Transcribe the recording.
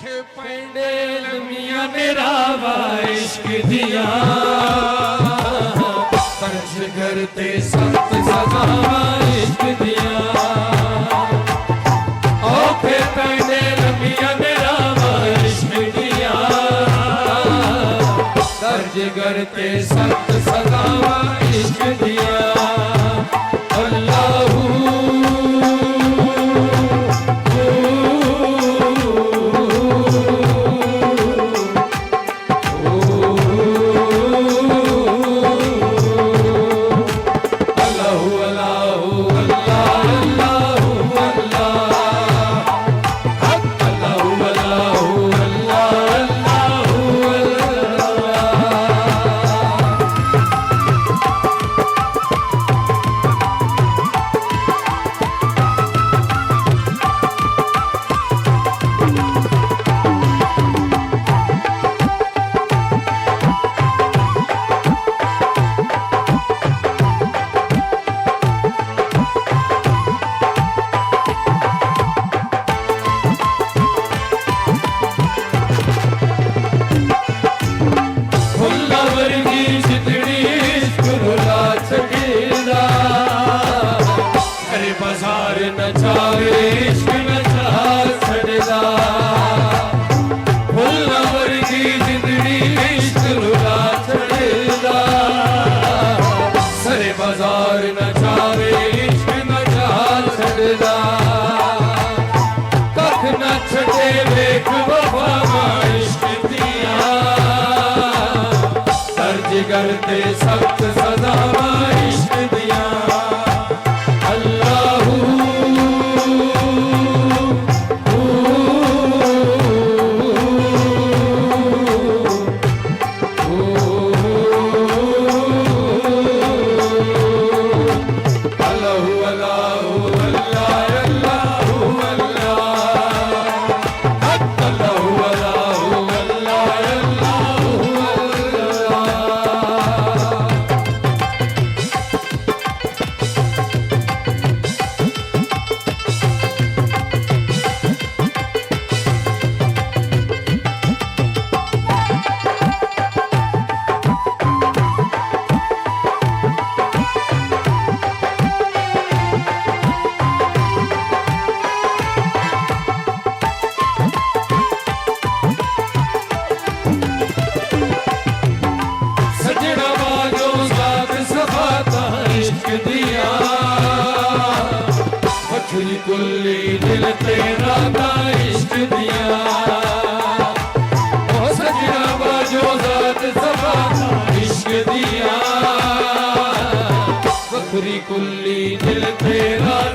पैंडे लमिया मेरा इश्क दिया कर्ज करते सख्त सजावा इश्क दिया औखे पैंडे लमिया मेरा इश्क दिया कर्ज करते सख्त सजावा इश्क दिया बाजार नचावे इश्क नचा छड़दा फुल्ला वर्गी जिंदड़ी इश्क रुला छड़दा सरे बाजार नचावे इश्क नचा छड़दा कख न छड़े वेख वफा इश्क दिया कर्ज करते सख्त सजावा इश्क दिया कुल्ली दिल तेरा का इश्क दिया ओ सजना बाजो ज़ात सफा का इश्क दिया बकरी कुल्ली दिल तेरा